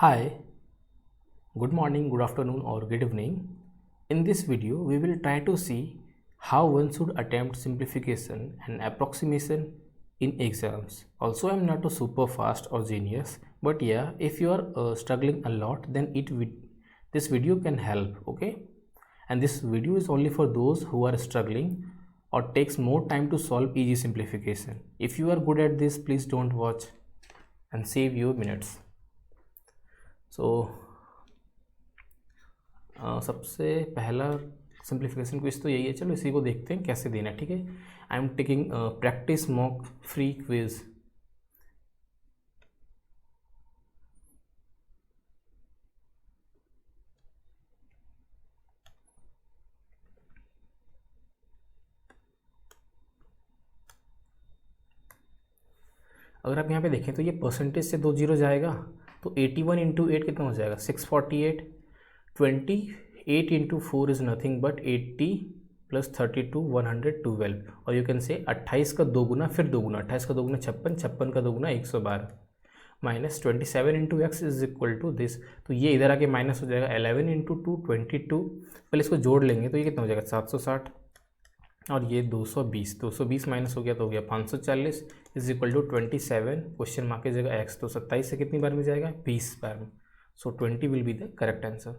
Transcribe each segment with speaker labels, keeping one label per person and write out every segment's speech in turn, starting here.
Speaker 1: Hi, good morning, good afternoon, or good evening. In this video, we will try to see how one should attempt simplification and approximation in exams. Also, I'm not a super fast or genius, but yeah, if you are struggling a lot, then this video can help. Okay, and this video is only for those who are struggling or takes more time to solve easy simplification. If you are good at this, please don't watch and save your minutes. सो सबसे पहला simplification quiz तो यही है। चलो इसी को देखते हैं कैसे देना है। ठीक है, I am taking practice mock free quiz. अगर आप यहाँ पे देखें तो ये परसेंटेज से 2 जीरो जाएगा तो 81 इंटू 8 कितना हो जाएगा 648। 28 into 4 is nothing but 80 plus 32 112। और यू कैन से 28 का दो गुना फिर दो गुना, 28 का दो गुना 56, 56 का दो गुना 112 minus 27 into x is equal to this. तो ये इधर आके माइनस हो जाएगा 11 इंटू 2 22। पहले इसको जोड़ लेंगे तो ये कितना हो जाएगा 760 और ये 220। 220 माइनस हो गया तो हो गया 540 is equal to 27 question mark की जगह एक्स। तो 27 से कितनी बार में जाएगा 20 बार में। सो 20 will be the correct answer.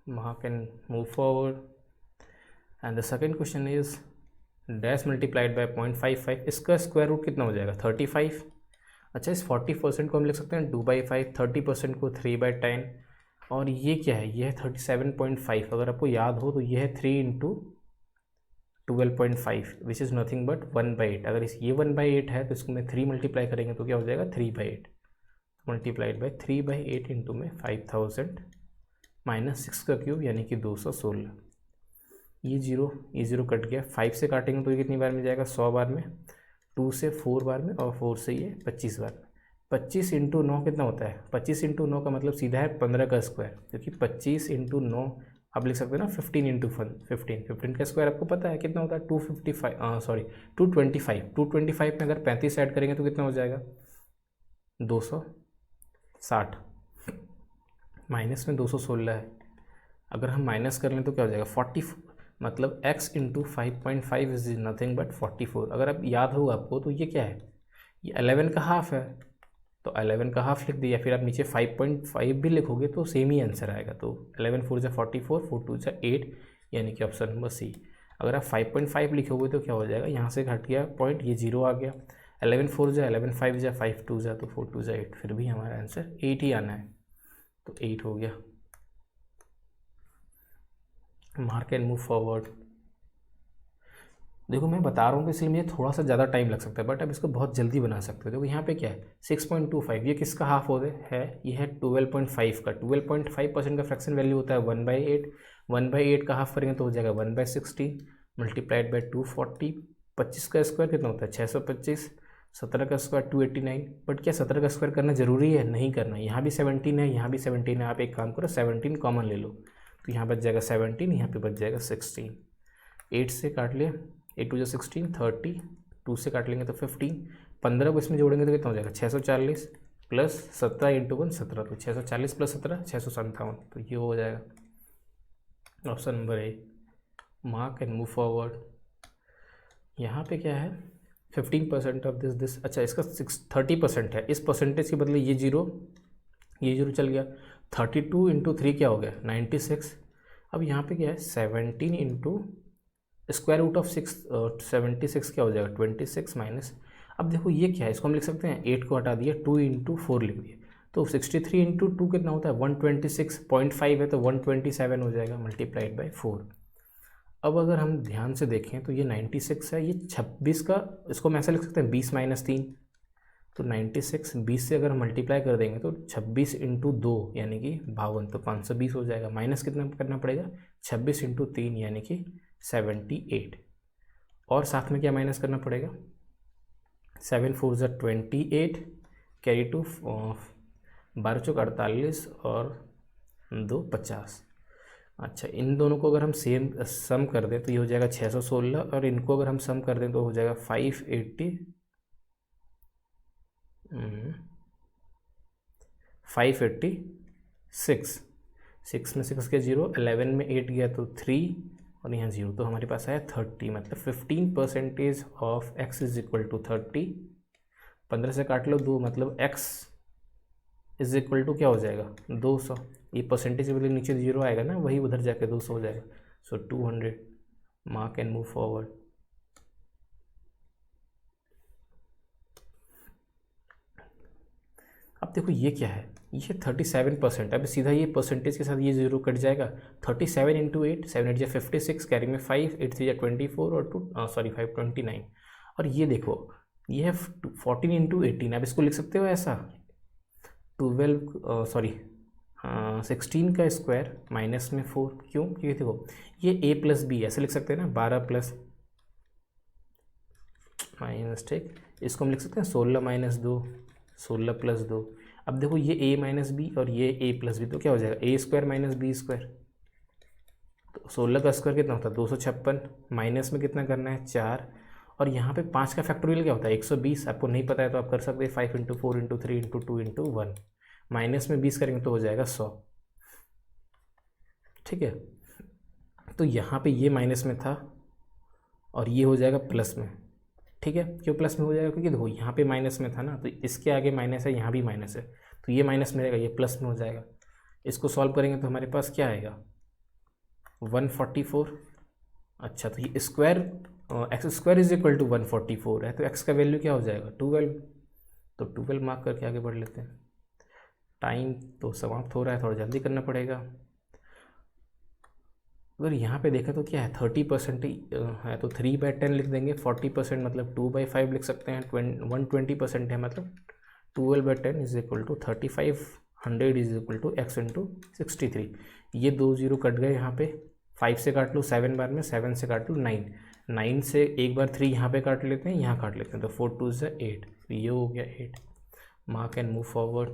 Speaker 1: Mark and move forward. And the second question is dash multiplied by 0.55, इसका स्क्वायर रूट कितना हो जाएगा 35। अच्छा, इस 40% को हम लिख सकते हैं 2/5, 30% को 3/10 और ये क्या है, ये है 37.5। अगर आपको याद हो तो ये है 3 into 12.5 which is nothing but 1/8। अगर इस ये 1/8 है तो इसको मैं 3 मल्टीप्लाई करेंगे तो क्या हो जाएगा 3/8 मल्टीप्लाइड बाई 3/8 इंटू में 5000 माइनस 6 का क्यूब यानी कि 216। ये जीरो कट गया। 5 से काटेंगे तो ये कितनी बार में जाएगा 100 बार में, 2 से 4 बार में और 4 से ये 25 बार में। 25 इंटू 9 कितना होता है 25 इंटू 9 का मतलब सीधा है 15 का स्क्वायर, क्योंकि 25 इंटू 9 आप लिख सकते हैं ना 15 इंटू 15 का स्क्वायर आपको पता है कितना होता है 225 में अगर 35 ऐड करेंगे तो कितना हो जाएगा 260 माइनस में 216 है। अगर हम माइनस कर लें तो क्या हो जाएगा 40, मतलब x into 5.5 is nothing but 44। अगर आप याद हो आपको तो ये क्या है, ये 11 का हाफ है तो 11 का हाफ लिख दिया। फिर आप नीचे 5.5 भी लिखोगे तो सेम ही आंसर आएगा। तो 11 4 जा 44, 4 2 जा 8 यानी कि ऑप्शन नंबर सी। अगर आप 5.5 लिखोगे तो क्या हो जाएगा, यहाँ से घट गया पॉइंट, ये जीरो आ गया। 11 4 जा 11 5 जा 5 2 जा तो 4 2 जा 8, फिर भी हमारा आंसर 8 ही आना है। तो 8 हो गया। Mark and move forward. देखो मैं बता रहा हूँ कि इसलिए मुझे थोड़ा सा ज़्यादा टाइम लग सकता है बट अब इसको बहुत जल्दी बना सकते हो। देखो यहाँ पे क्या है 6.25, ये किसका हाफ हो है, ये है 12.5 का। 12.5% का फ्रैक्शन वैल्यू होता है 1/8। 1/8 का हाफ करेंगे तो हो जाएगा 1/16 मल्टीप्लाइड बाई 240। 25 का स्क्वायर कितना होता है 625। 17 का स्क्वायर 289। बट क्या 17 का स्क्वायर करना जरूरी है, नहीं करना। यहाँ भी 17 है, यहाँ भी 17 है। आप एक काम करो 17 कॉमन ले लो तो यहाँ बच जाएगा 17, यहाँ पे बच जाएगा 16। 8 से काट लिया, 8 2 16, 30, 2 से काट लेंगे तो 15, 15 को इसमें जोड़ेंगे तो कितना हो जाएगा 640 प्लस 17 इंटू 1 17, तो 640 प्लस 17 657। तो ये हो जाएगा option number A. Mark and move forward. यहाँ पे क्या है 15% ऑफ दिस। अच्छा, इसका 30% है, इस परसेंटेज के बदले ये जीरो चल गया। 32 इंटू 3 क्या हो गया 96। अब यहाँ पे क्या है 17 इंटू स्क्वायर रूट ऑफ 76 क्या हो जाएगा 26 माइनस। अब देखो ये क्या है, इसको हम लिख सकते हैं 8 को हटा दिया, 2 इंटू 4 लिख दिया तो 63 इंटू 2 कितना होता है 126.5 है तो 127 हो जाएगा मल्टीप्लाइड बाई 4। अब अगर हम ध्यान से देखें तो ये 96 है, ये 26 का, इसको हम ऐसा लिख सकते हैं 20 माइनस 3। तो 96 20 से अगर हम मल्टीप्लाई कर देंगे तो 26 इंटू 2 यानी कि 52, तो 520 हो जाएगा। माइनस कितना करना पड़ेगा 26 इंटू 3 यानी कि 78। और साथ में क्या माइनस करना पड़ेगा 7 4 जा 28 कैरी टू 12 चौक 48 और 2 50। अच्छा, इन दोनों को अगर हम सेम सम कर दें तो ये हो जाएगा 616 और इनको अगर हम सम कर दें तो हो जाएगा 580 586, 6 में 6 के 0, 11 में 8 गया तो 3 और यहाँ 0, तो हमारे पास आया 30, मतलब 15% of x is equal to 30। 15 से काट लो 2, मतलब x इज इक्वल टू क्या हो जाएगा 200। ये परसेंटेज वाले नीचे 0 आएगा ना, वही उधर जाके 200 हो जाएगा। सो 200, मार्क एंड मूव फॉरवर्ड। अब देखो ये क्या है, ये 37%। अब सीधा ये परसेंटेज के साथ ये 0 कट जाएगा। 37 इंटू 8, 7 8 56, कैरी में 5, 8 3 24 और 5 29। और ये देखो ये है 14 इंटू 18। अब इसको लिख सकते हो ऐसा 16 का स्क्वायर माइनस में 4। क्यों? क्योंकि देखो ये a प्लस बी ऐसे लिख सकते हैं ना, 12 प्लस, माई मिस्टेक, इसको हम लिख सकते हैं 16 माइनस 2, 16 प्लस 2। अब देखो ये a माइनस बी और ये a प्लस बी, तो क्या हो जाएगा a square minus b square. तो 16 का स्क्वायर कितना होता है 256, माइनस में कितना करना है 4, और यहाँ पे 5 का फैक्टोरियल क्या होता है 120। आपको नहीं पता है तो आप कर सकते हैं 5 into 4 into 3 into 2 into 1, minus में 20 करेंगे तो हो जाएगा 100। ठीक है, तो यहाँ पे ये माइनस में था और ये हो जाएगा प्लस में। ठीक है, क्यों प्लस में हो जाएगा? क्योंकि देखो यहाँ पे माइनस में था ना, तो इसके आगे माइनस है, यहाँ भी माइनस है, तो ये माइनस में रहेगा, ये प्लस में हो जाएगा। इसको सॉल्व करेंगे तो हमारे पास क्या आएगा 144। अच्छा, तो ये square x square is equal to 144 है, तो एक्स का वैल्यू क्या हो जाएगा 12। तो 12 मार्क करके आगे बढ़ लेते हैं। टाइम तो समाप्त हो रहा है, थोड़ा जल्दी करना पड़ेगा। अगर यहाँ पे देखें तो क्या है 30% है, तो 3/10 लिख देंगे। 40% मतलब 2/5 लिख सकते हैं। 120% है, मतलब 12/10 is equal to 3500 is equal to x into 63। ये 2 0 कट गए यहाँ पे। 5 से काट लो 7 बार में, 7 से काट लो 9, 9 से एक बार 3 यहाँ पे काट लेते हैं, यहाँ काट लेते हैं, तो 4 2 से 8, ये हो गया 8। Mark and move forward.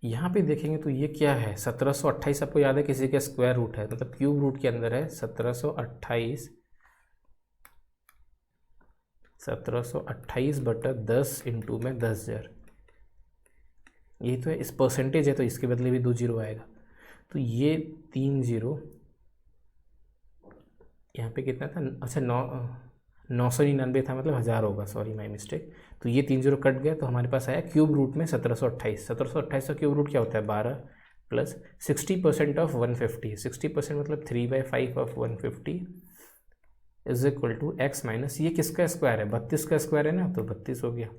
Speaker 1: यहाँ पे देखेंगे तो ये क्या है 1728। आपको याद है किसी का स्क्वायर रूट है, मतलब क्यूब रूट के अंदर है 1728। 1728 बटा 10 इंटू में 10,000। यही तो है, इस परसेंटेज है तो इसके बदले भी 2 0 आएगा। तो ये 3 0, यहाँ पे कितना था, अच्छा 999 था, मतलब 1000 होगा, सॉरी माई मिस्टेक। तो ये 3 0 कट गया, तो हमारे पास आया क्यूब रूट में 1728। 1728 का क्यूब रूट क्या होता है 12 प्लस 60% ऑफ 150। 60% मतलब 3/5 of 150 is equal to x minus, ये किसका स्क्वायर है 32 का स्क्वायर है ना, तो 32 हो गया।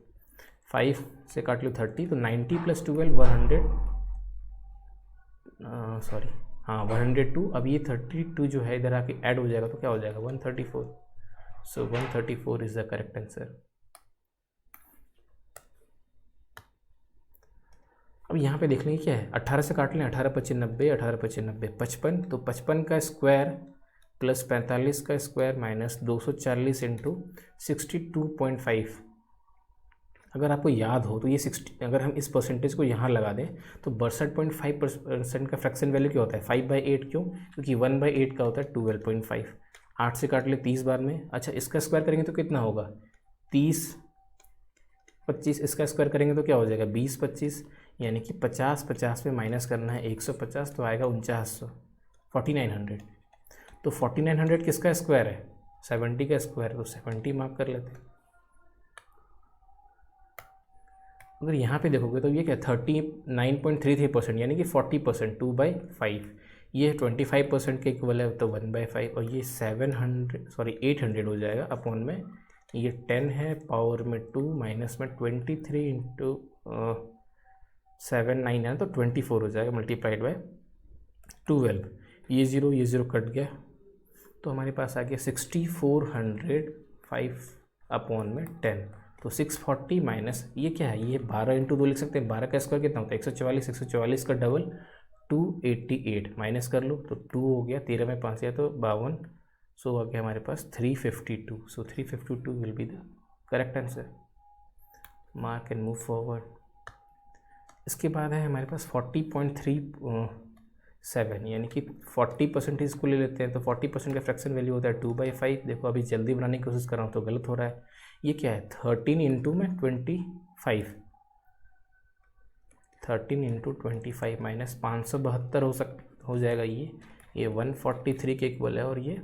Speaker 1: 5 से काट लो 30, तो 90 प्लस 12 100, सॉरी हाँ 102। अब ये 32 जो है इधर आके ऐड हो जाएगा, तो क्या हो जाएगा 134। सो 134 इज द करेक्ट आंसर। अब यहाँ पे देख लेंगे क्या है, 18 से काट लें, 18 25 90, 18 25 90 55, तो 55 का स्क्वायर प्लस 45 का स्क्वायर माइनस 240 इंटू 62.5। अगर आपको याद हो तो ये 60, अगर हम इस परसेंटेज को यहाँ लगा दें तो 62.5% का फ्रैक्शन वैल्यू क्या होता है 5/8। क्यों? क्योंकि 1/8 का होता है 12.5। 8 से काट ले 30 बार में। अच्छा, इसका स्क्वायर करेंगे तो कितना होगा 30 25, इसका स्क्वायर करेंगे तो क्या हो जाएगा 20 25, यानी कि 50 50 में माइनस करना है 150, तो आएगा 4900, 4900। तो 4900 किसका स्क्वायर है 70 का स्क्वायर, तो 70 मार्क कर लेते हैं। अगर यहाँ पे देखोगे तो ये क्या 39.33%, यानी कि 40%, 2/5। ये 25% के इक्वल है, तो 1/5, और ये 800 हो जाएगा अपॉन में, ये 10 है पावर में 2 माइनस में 23 इंटू 7 9 है, तो 24 हो जाएगा मल्टीप्लाइड बाय 12। ये 0 कट गया, तो हमारे पास आ गया 6405 अपॉन में 10, तो 640 माइनस ये क्या है, ये 12 इंटू 2 लिख सकते हैं। 12 का स्क्वायर कितना होता है 144, 144 का डबल 288, माइनस कर लो तो 2 हो गया, 13 में 5 गया तो 52, सो आ गया हमारे पास 352। सो 352 will be the correct answer. Mark and move forward. इसके बाद है हमारे पास 40.37, यानी कि 40% इसको ले लेते हैं, तो 40% का फ्रैक्शन वैल्यू होता है 2/5। देखो अभी जल्दी बनाने की कोशिश कर रहा हूँ तो गलत हो रहा है। ये क्या है 13 इंटू में 25, 13 इंटू 25 माइनस 572 हो जाएगा ये 143 के इक्वल है और ये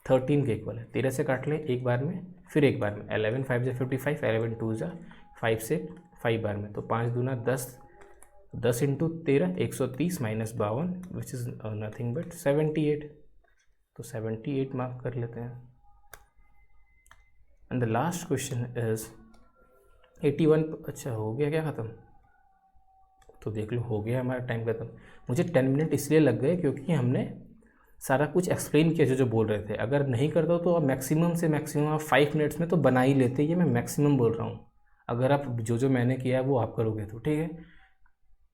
Speaker 1: 13 के इक्वल है। 13 से काट लें एक बार में, फिर एक बार में 11 5 जा 55, 11 2 जा 5 से 5 बार में, तो 5 दूना 10, 10 into 13 130 minus 52 which is nothing but 78, तो 78 मार्क कर लेते हैं। And the last question is 81। अच्छा हो गया क्या ख़त्म? तो देख लो हो गया हमारा टाइम ख़त्म। मुझे 10 मिनट इसलिए लग गए क्योंकि हमने सारा कुछ एक्सप्लेन किया जो बोल रहे थे। अगर नहीं करते तो आप मैक्सिमम से मैक्सिमम आप 5 मिनट्स में तो बना ही लेते, ये मैं मैक्सिमम बोल रहा हूँ। अगर आप जो मैंने किया है वो आप करोगे तो ठीक है।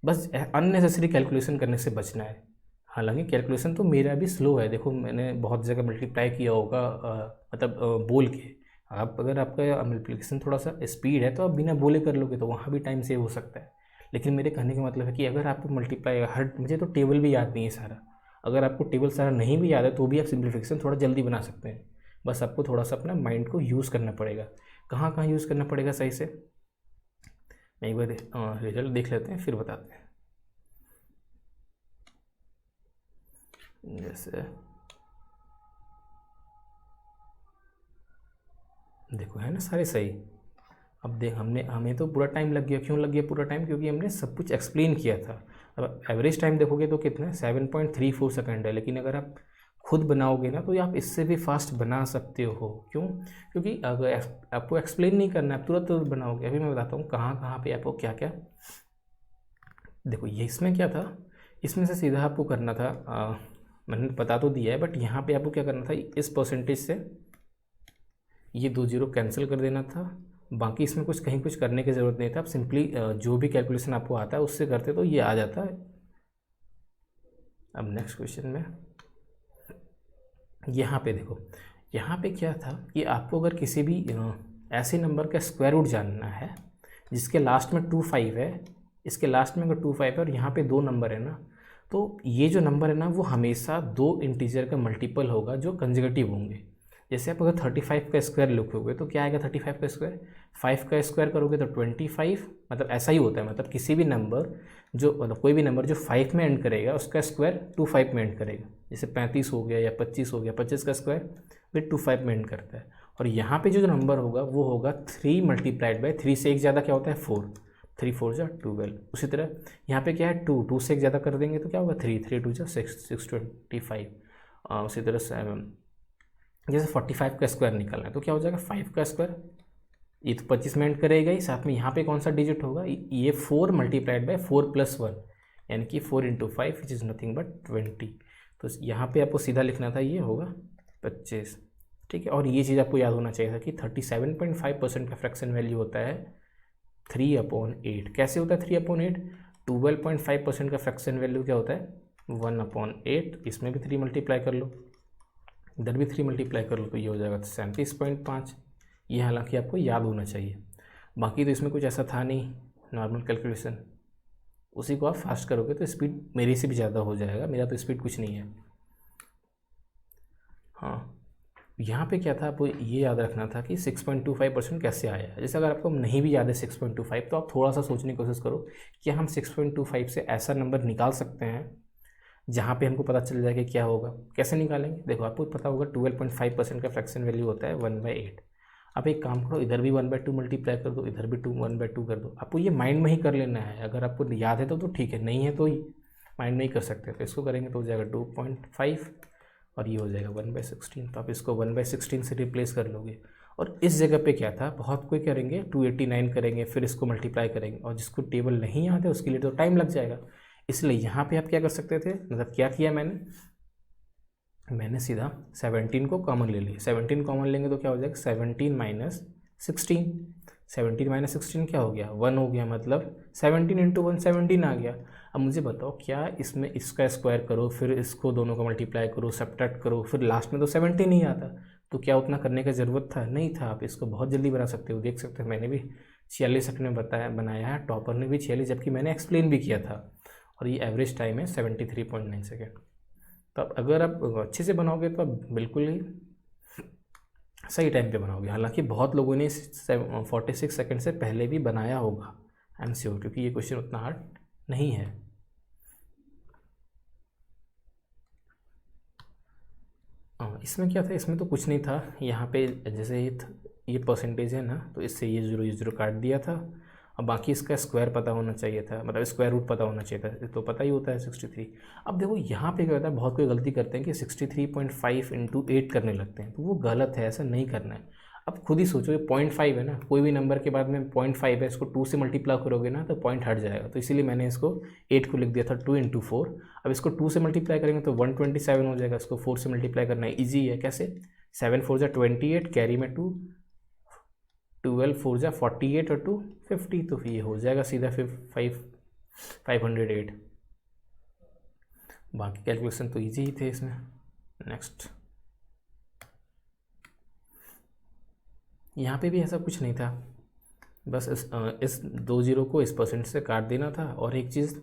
Speaker 1: बस अननेसेसरी कैलकुलेशन करने से बचना है। हालांकि कैलकुलेशन तो मेरा भी स्लो है, देखो मैंने बहुत जगह मल्टीप्लाई किया होगा मतलब बोल के। आप अगर आपका मल्टीप्लिकेशन थोड़ा सा स्पीड है तो आप बिना बोले कर लोगे तो वहाँ भी टाइम सेव हो सकता है। लेकिन मेरे कहने का मतलब है कि अगर आपको मल्टीप्लाई मुझे तो टेबल भी याद नहीं है सारा, अगर आपको टेबल सारा नहीं भी याद है तो भी आप सिंप्लीफिकेशन थोड़ा जल्दी बना सकते हैं। बस आपको थोड़ा सा अपना माइंड को यूज़ करना पड़ेगा। कहाँ कहाँ यूज़ करना पड़ेगा सही से, मैं एक बार रिजल्ट देख लेते हैं फिर बताते हैं। जैसे देखो है ना सारे सही। अब देख हमें तो पूरा टाइम लग गया। क्यों लग गया पूरा टाइम? क्योंकि हमने सब कुछ एक्सप्लेन किया था। अब एवरेज टाइम देखोगे तो कितना है 7.34 सेकंड है। लेकिन अगर आप खुद बनाओगे ना तो आप इससे भी फास्ट बना सकते हो। क्यों? क्योंकि अगर आपको एक्सप्लेन नहीं करना है, तुरंत तुरंत बनाओगे। अभी मैं बताता हूँ कहाँ कहाँ पे आपको क्या क्या। देखो ये इसमें क्या था, इसमें से सीधा आपको करना था मैंने बता तो दिया है, बट यहाँ पे आपको क्या करना था, इस परसेंटेज से ये 2 जीरो कैंसिल कर देना था। बाकी इसमें कुछ कहीं कुछ करने की ज़रूरत नहीं था। आप सिंपली जो भी कैलकुलेशन आपको आता है उससे करते तो ये आ जाता है। अब नेक्स्ट क्वेश्चन में यहाँ पे देखो, यहाँ पे क्या था कि आपको अगर किसी भी ऐसे नंबर का स्क्वायर रूट जानना है जिसके लास्ट में 25 है, इसके लास्ट में अगर 25 है और यहाँ पे 2 नंबर है ना, तो ये जो नंबर है ना वो हमेशा 2 इंटीजर का मल्टीपल होगा जो कंसेक्यूटिव होंगे। जैसे आप अगर 35 का स्क्वायर लिखोगे तो क्या आएगा 35 का स्क्वायर, 5 का स्क्वायर करोगे तो 25, मतलब ऐसा ही होता है। मतलब किसी भी नंबर जो मतलब कोई भी नंबर जो 5 में एंड करेगा उसका स्क्वायर 25 में एंड करेगा। जैसे 35 हो गया या 25 हो गया, 25 का स्क्वायर फिर 25 में एंड करता है। और यहाँ पे जो नंबर होगा वो होगा 3 मल्टीप्लाइड बाई 3 से एक ज़्यादा क्या होता है 4, 3 4 जा 12। उसी तरह यहाँ पे क्या है 2 से एक ज़्यादा कर देंगे तो क्या होगा 3 3 2 जा 6 उसी तरह से जैसे 45 का स्क्वायर निकालना है तो क्या हो जाएगा 5 का स्क्वायर, ये तो 25 में एंड करेगा ही। साथ में यहाँ पे कौन सा डिजिट होगा, ये 4 मल्टीप्लाइड बाय 4 + 1 यानी कि 4 × 5 विच इज़ नथिंग बट 20। तो यहाँ पे आपको सीधा लिखना था ये होगा 25, ठीक है। और ये चीज़ आपको याद होना चाहिए था कि 37.5% का फ्रैक्शन वैल्यू होता है 3/8। कैसे होता है 3/8? 12.5% का फ्रैक्शन वैल्यू क्या होता है 1/8। इसमें भी 3 मल्टीप्लाई कर लो, इधर भी 3 मल्टीप्लाई कर लो तो ये हो जाएगा 37.5। ये हालांकि आपको याद होना चाहिए। बाकी तो इसमें कुछ ऐसा था नहीं, नॉर्मल कैलकुलेशन, उसी को आप फास्ट करोगे तो स्पीड मेरी से भी ज़्यादा हो जाएगा। मेरा तो स्पीड कुछ नहीं है। हाँ यहाँ पे क्या था आपको ये याद रखना था कि 6.25% कैसे आया। जैसे अगर आपको नहीं भी याद है 6.25 तो आप थोड़ा सा सोचने की कोशिश करो कि हम 6.25 से ऐसा नंबर निकाल सकते हैं जहाँ पे हमको पता चल जाए कि क्या होगा। कैसे निकालेंगे? देखो आपको पता होगा 12.5% का फ्रैक्शन वैल्यू होता है 1/8। आप एक काम करो, इधर भी 1/2 मल्टीप्लाई कर दो, इधर भी 1/2 कर दो। आपको ये माइंड में ही कर लेना है। अगर आपको याद है तो ठीक है, नहीं है तो माइंड में ही कर सकते हैं। तो इसको करेंगे तो हो जाएगा 2.5 और ये हो जाएगा 1/16। तो आप इसको 1/16 से रिप्लेस कर लोगे। और इस जगह पे क्या था, बहुत कोई करेंगे 289 करेंगे फिर इसको मल्टीप्लाई करेंगे, और जिसको टेबल नहीं याद है उसके लिए तो टाइम लग जाएगा। इसलिए यहाँ पे आप क्या कर सकते थे, मतलब क्या किया मैंने सीधा 17 को कॉमन ले लिया। 17 कॉमन लेंगे तो क्या हो जाएगा 17 - 16। 17 - 16 क्या हो गया 1 हो गया, मतलब 17 × 1 17 आ गया। अब मुझे बताओ क्या इसमें इसका स्क्वायर करो फिर इसको दोनों का मल्टीप्लाई करो सब्ट्रैक्ट करो फिर लास्ट में तो 17 ही आता, तो क्या उतना करने का ज़रूरत था? नहीं था। आप इसको बहुत जल्दी बना सकते हो। देख सकते हो मैंने भी 46 सेकंड में बनाया है, टॉपर ने भी 46, जबकि मैंने एक्सप्लेन भी किया था। और ये एवरेज टाइम है 73.9 सेकेंड। तो अब अगर आप अच्छे से बनाओगे तो आप बिल्कुल ही सही टाइम पे बनाओगे। हालांकि बहुत लोगों ने 46 सेकंड से पहले भी बनाया होगा, आई एम श्योर, क्योंकि ये क्वेश्चन उतना हार्ड नहीं है। इसमें क्या था, इसमें तो कुछ नहीं था। यहाँ पे जैसे ये परसेंटेज है ना, तो इससे ये ज़ीरो काट दिया था। अब बाकी इसका स्क्वायर पता होना चाहिए था, मतलब स्क्वायर रूट पता होना चाहिए था, तो पता ही होता है 63। अब देखो यहाँ पे क्या होता है, बहुत कोई गलती करते हैं कि 63.5 इंटू 8 करने लगते हैं, तो वो गलत है, ऐसा नहीं करना है। अब खुद ही सोचो, ये 0.5 है ना, कोई भी नंबर के बाद में 0.5 है, इसको 2 से मल्टीप्लाई करोगे ना तो पॉइंट हट जाएगा, तो इसीलिए मैंने इसको 8 को लिख दिया था 2 इंटू 4। अब इसको 2 से मल्टीप्लाई करेंगे तो 127 हो जाएगा, इसको 4 से मल्टीप्लाई करना है, ईजी है। कैसे, 7 4 जा 28, कैरी में 2, 12 4 जा 48 और 2 50, तो ये हो जाएगा सीधा 508। बाकी कैलकुलेशन तो ईजी ही थे इसमें। नेक्स्ट, यहाँ पे भी ऐसा कुछ नहीं था, बस इस 2 जीरो को इस परसेंट से काट देना था। और एक चीज़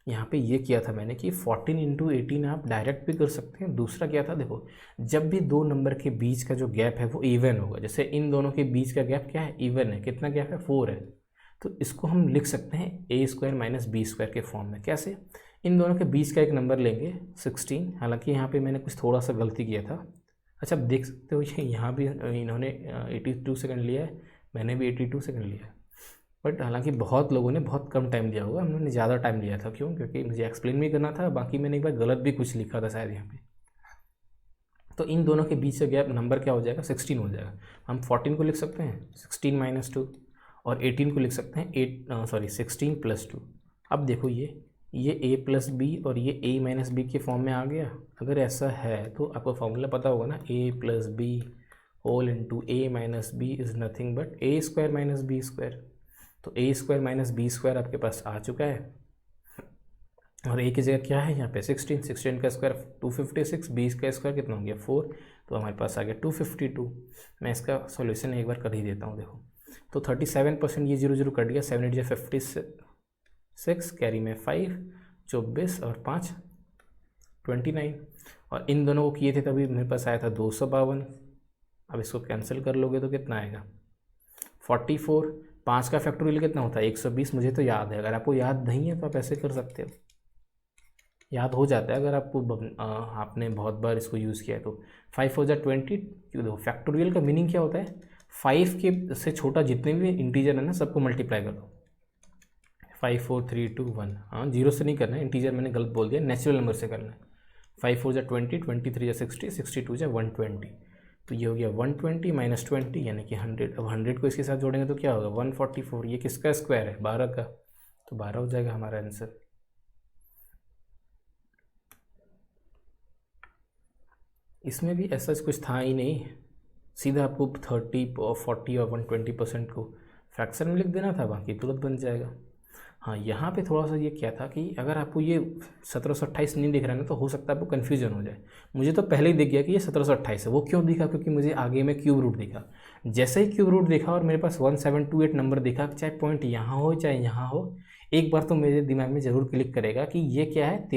Speaker 1: यहाँ पे ये किया था मैंने कि 14 इंटू 18 आप डायरेक्ट भी कर सकते हैं। दूसरा क्या था, देखो जब भी दो नंबर के बीच का जो गैप है वो इवन होगा, जैसे इन दोनों के बीच का गैप क्या है, इवन है। कितना गैप है, 4 है, तो इसको हम लिख सकते हैं ए स्क्वायर माइनस बी स्क्वायर के फॉर्म में। कैसे, इन दोनों के बीच का एक नंबर लेंगे 16, हालांकि यहाँ पे मैंने कुछ थोड़ा सा गलती किया था। अच्छा, आप देख सकते हो ये यहाँ भी इन्होंने 82 सेकंड लिया है, मैंने भी 82 सेकंड लिया है, बट हालांकि बहुत लोगों ने बहुत कम टाइम दिया होगा, हमने ज़्यादा टाइम लिया था। क्यों, क्योंकि मुझे एक्सप्लेन भी करना था, बाकी मैंने एक बार गलत भी कुछ लिखा था शायद यहाँ पे। तो इन दोनों के बीच का गैप नंबर क्या हो जाएगा, 16 हो जाएगा। हम 14 को लिख सकते हैं 16 माइनस 2, और 18 को लिख सकते हैं 16 प्लस 2। अब देखो ये a प्लस बी और ये a माइनस बी के फॉर्म में आ गया। अगर ऐसा है तो आपको फॉर्मूला पता होगा ना, a plus b whole into a minus b is nothing but a square minus b square. तो a square minus b square आपके पास आ चुका है, और a की जगह क्या है यहाँ पे 16 का स्क्वायर 256, b का स्क्वायर कितना हो गया 4, तो हमारे पास आ गया 252। मैं इसका सॉल्यूशन एक बार कर ही देता हूँ। देखो तो 37%, ये 0 0 कट गया, 7 8 जा 56, कैरी में 5, 24 और 5 29, और इन दोनों को किए थे तभी मेरे पास आया था 252। अब इसको कैंसिल कर लोगे तो कितना आएगा 44। 5 का फैक्टोरियल कितना होता है 120, मुझे तो याद है। अगर आपको याद नहीं है तो आप ऐसे कर सकते हो, याद हो जाता है अगर आपको आपने बहुत बार इसको यूज़ किया है तो। 5 4 जा 20, देखो फैक्टोरियल का मीनिंग क्या होता है, 5 के से छोटा जितने भी इंटीजर है ना सबको मल्टीप्लाई कर दो। 5 4 3 2 1, हाँ 0 से नहीं करना है, इंटीजर मैंने गलत बोल दिया, नेचुरल नंबर से करना है। 5 4 जा 20, 23 जा 60, 62 जा 120, तो ये हो गया 120 माइनस 20 यानी कि 100। अब 100 को इसके साथ जोड़ेंगे तो क्या होगा 144। ये किसका स्क्वायर है 12 का, तो 12 हो जाएगा हमारा आंसर। इसमें भी ऐसा कुछ था ही नहीं, सीधा आपको 30 और 40 और 120% को फ्रैक्शन में लिख देना था, बाकी तुरंत बन जाएगा। हाँ, यहाँ पे थोड़ा सा ये क्या था कि अगर आपको ये 1728 नहीं दिख रहा है ना, तो हो सकता है आपको कन्फ्यूजन हो जाए। मुझे तो पहले ही दिख गया कि ये 1728 है। वो क्यों दिखा, क्योंकि मुझे आगे में क्यूब रूट दिखा। जैसे ही क्यूब रूट दिखा और मेरे पास 1728 नंबर दिखा, चाहे पॉइंट यहाँ हो चाहे यहाँ हो, एक बार तो मेरे दिमाग में ज़रूर क्लिक करेगा कि ये क्या है,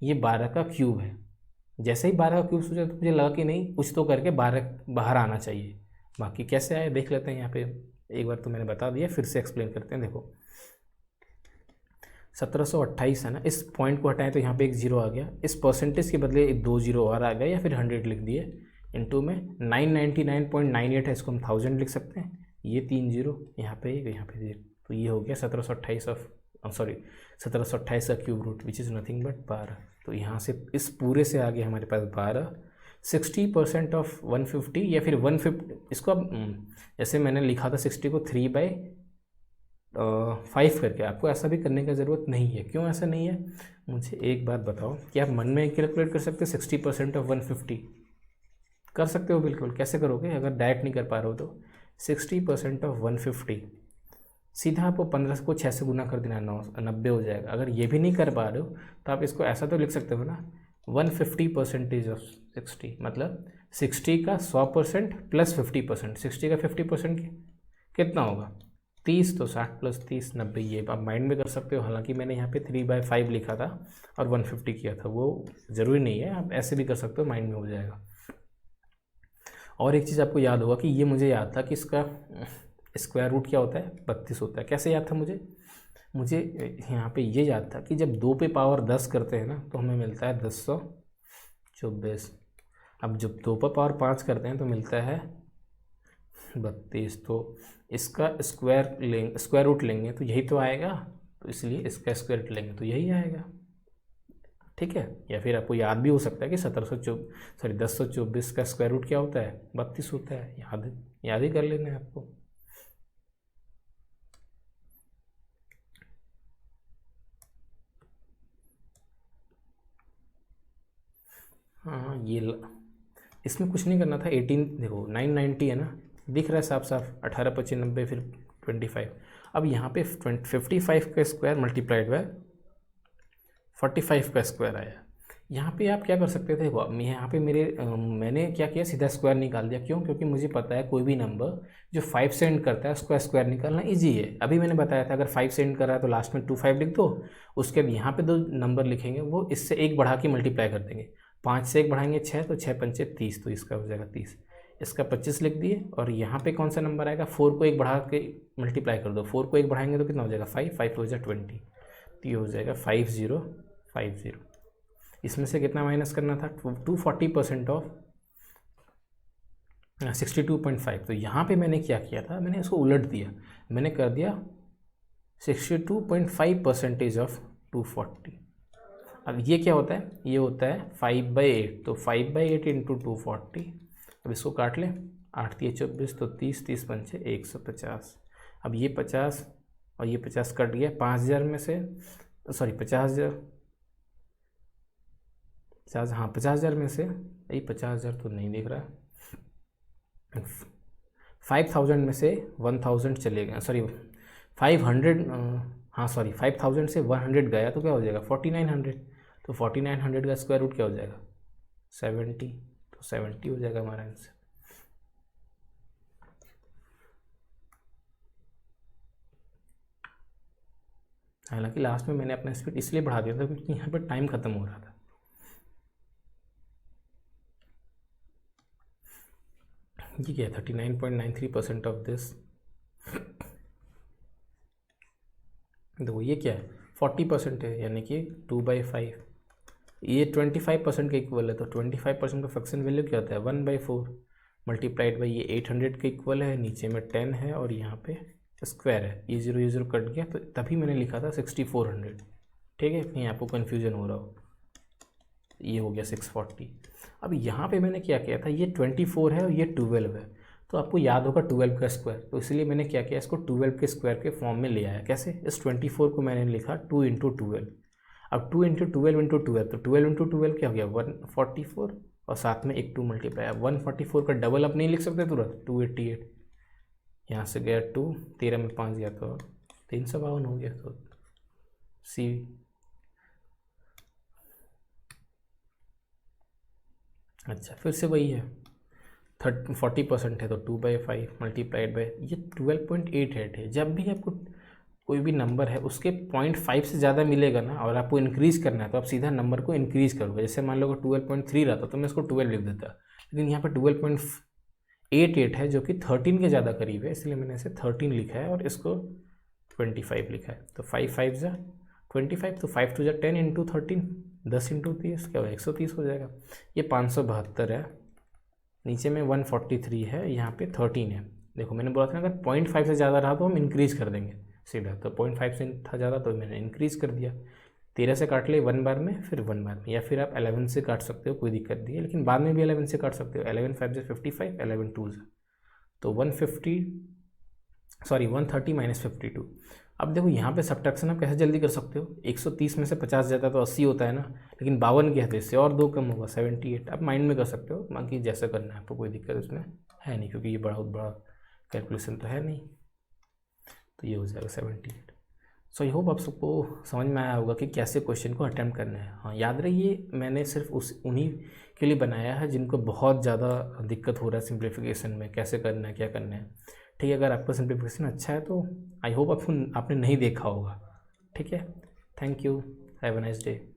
Speaker 1: 12 का क्यूब है। जैसे ही 12 का क्यूब सोचा तो मुझे लगा कि नहीं, कुछ तो करके 12 बाहर आना चाहिए। बाकी कैसे आए देख लेते हैं। यहाँ पे एक बार तो मैंने बता दिया, फिर से एक्सप्लेन करते हैं। देखो 1728 है ना, इस पॉइंट को हटाएं तो यहाँ पे एक जीरो आ गया, इस परसेंटेज के बदले 2 जीरो और आ गया, या फिर 100 लिख दिए। इनटू में 999.98 है, इसको हम 1000 लिख सकते हैं। ये 3 जीरो यहाँ पे 0, तो ये हो गया 1728 का cube root which is nothing but 12। तो यहाँ से इस पूरे से आगे हमारे पास 12, 60% ऑफ 150, या फिर 150 इसको अब जैसे मैंने लिखा था 60 को 3/5 करके, आपको ऐसा भी करने का ज़रूरत नहीं है। क्यों ऐसा नहीं है, मुझे एक बात बताओ कि आप मन में कैलकुलेट कर सकते हो 60% ऑफ 150? कर सकते हो बिल्कुल। कैसे करोगे, अगर डायरेक्ट नहीं कर पा रहे हो तो 60% ऑफ 150, सीधा आपको 15 को 6 से गुना कर देना, 90 हो जाएगा। अगर ये भी नहीं कर पा रहे हो तो आप इसको ऐसा तो लिख सकते हो ना, 150% ऑफ 60, मतलब 60 का 100% प्लस 50%। 60 का 50% कितना होगा 30, तो 60 प्लस 30 90। ये आप माइंड में कर सकते हो। हालांकि मैंने यहाँ पे 3/5 लिखा था और 150 किया था, वो ज़रूरी नहीं है, आप ऐसे भी कर सकते हो, माइंड में हो जाएगा। और एक चीज़ आपको याद होगा कि ये मुझे याद था कि इसका स्क्वायर रूट क्या होता है 32 होता है। कैसे याद था मुझे, मुझे यहाँ पे ये याद था कि जब 2 पे पावर 10 करते हैं ना तो हमें मिलता है 1024। अब जब 2 पे पावर 5 करते हैं तो मिलता है 32। तो इसका स्क्वायर रूट लेंगे तो यही तो आएगा, तो इसलिए इसका स्क्वायर रूट लेंगे तो यही आएगा। ठीक है, या फिर आपको याद भी हो सकता है कि 1024 का स्क्वायर रूट क्या होता है, 32 होता है। याद ही कर लेना है आपको। हाँ इसमें कुछ नहीं करना था। 18 देखो 990 है ना, दिख रहा है साफ साफ, 18 25 90 फिर 25। अब यहाँ पे 55 का स्क्वायर मल्टीप्लाइड बाय 45 का स्क्वायर आया। यहाँ पे आप क्या कर सकते थे, देखो यहाँ पे मैंने क्या किया, सीधा स्क्वायर निकाल दिया। क्यों? क्योंकि मुझे पता है कोई भी नंबर जो 5 से एंड करता है उसका स्क्वायर निकालना इजी है। अभी मैंने बताया था अगर 5 से एंड कर रहा है तो लास्ट में 25 लिख दो, उसके बाद यहाँ पे 2 नंबर लिखेंगे, वो इससे 1 बढ़ा के मल्टीप्लाई कर देंगे। 5 से 1 बढ़ाएंगे 6, तो 6 पंचे 30, तो इसका हो जाएगा 30। इसका 25 लिख दिए। और यहाँ पे कौन सा नंबर आएगा, 4 को 1 बढ़ा के मल्टीप्लाई कर दो। 4 को 1 बढ़ाएंगे तो कितना हो जाएगा 5, 5 हो जाएगा 20, तो ये हो जाएगा 5050। इसमें से कितना माइनस करना था, 240% ऑफ 62.5। तो यहाँ पे मैंने क्या किया था, मैंने इसको उलट दिया, मैंने कर दिया 62.5% ऑफ 240। अब ये क्या होता है, ये होता है 5/8, तो 5/8 इंटू 240। अब इसको काट लें, 8 × 24, तो 30, 30 पंचे 150। अब ये 50 और ये 50 कट गया 5000 में से, सॉरी 50,000, हाँ 50,000 में से, यही 50,000 तो नहीं दिख रहा, 5,000 में से 1,000 चले गए, सॉरी 500, हाँ सॉरी 5,000 से 100 गया तो क्या हो जाएगा 4,900। तो 4,900 का स्क्वायर रूट क्या हो जाएगा 70, तो 70 हो जाएगा हमारा आंसर। हालांकि लास्ट में मैंने अपना स्पीड इसलिए बढ़ा दिया था क्योंकि यहाँ पर टाइम ख़त्म हो रहा था। ये क्या है 39.93% ऑफ दिस, देखो ये क्या है 40% है, यानी कि 2/5। ये 25% का इक्वल है, तो 25% का फ्रैक्शन वैल्यू क्या होता है 1/4 मल्टीप्लाइड बाई ये 800 के इक्वल है, नीचे में 10 है और यहाँ पे स्क्वायर है, ये 0 कट गया, तो तभी मैंने लिखा था 6400। ठीक है, कहीं आपको कन्फ्यूजन हो रहा हो, ये हो गया 640। अब यहाँ पे मैंने क्या किया था, ये 24 है और ये 12 है, तो आपको याद होगा 12 का स्क्वायर, तो इसलिए मैंने क्या किया, इसको 12 के स्क्वायर के फॉर्म में ले आया। कैसे, इस 24 को मैंने लिखा 2 × 12। अब 2 × 12 × 12, तो 12 × 12 क्या हो गया 144, और साथ में एक 2 मल्टीप्लाई। अब 144 का डबल आप नहीं लिख सकते तुरंत, 288, यहाँ से गया 2, 13 में 5 गया तो 352 हो गया, तो सी। अच्छा, फिर से वही है 40% है, तो 2/5 मल्टीप्लाइड बाई ये 12.88 है। जब भी आपको कोई भी नंबर है उसके 0.5 से ज़्यादा मिलेगा ना, और आपको इंक्रीज़ करना है, तो आप सीधा नंबर को इंक्रीज़ करोगे। जैसे मान लो 12.3 रहता तो मैं इसको 12 लिख देता, लेकिन यहाँ पर 12.88 है जो कि 13 के ज़्यादा करीब है, इसलिए मैंने इसे 13 लिखा है और इसको 25 लिखा है। तो 5 5 ज़ा 25, तो 5 2 ज़ा 10 × 13, 10 × 30 क्या होगा 130 हो जाएगा। ये 572 है, नीचे में 143 है, यहाँ पे 13 है। देखो मैंने बोला था ना अगर 0.5 से ज़्यादा रहा तो हम इंक्रीज़ कर देंगे सीधा, तो 0.5 से था ज़्यादा तो मैंने इंक्रीज़ कर दिया। 13 से काट ले 1 बार में, फिर 1 बार में, या फिर आप 11 से काट सकते हो, कोई दिक्कत नहीं है, लेकिन बाद में भी 11 से काट सकते हो। 11 5 से 55, 11 2 से, तो 130 माइनस 52। अब देखो यहाँ पे सब्ट्रैक्शन आप कैसे जल्दी कर सकते हो, 130 में से 50 जाता है तो 80 होता है ना, लेकिन 52 क्या है, इससे और 2 कम होगा 78। आप माइंड में कर सकते हो, बाकी जैसा करना है आपको, कोई दिक्कत उसमें है नहीं, क्योंकि ये बहुत बड़ा कैलकुलेशन तो है नहीं। तो ये हो जाएगा 78। सो आई होप आप सबको समझ में आया होगा कि कैसे क्वेश्चन को अटैम्प्ट करना है। हाँ याद रहिए, मैंने सिर्फ उन्हीं के लिए बनाया है जिनको बहुत ज़्यादा दिक्कत हो रहा है सिंप्लीफिकेशन में, कैसे करना है क्या करना है। ठीक है, अगर आपका सिंप्लीफिकेशन अच्छा है तो आई होप आपने नहीं देखा होगा। ठीक है, thank you, have a nice day.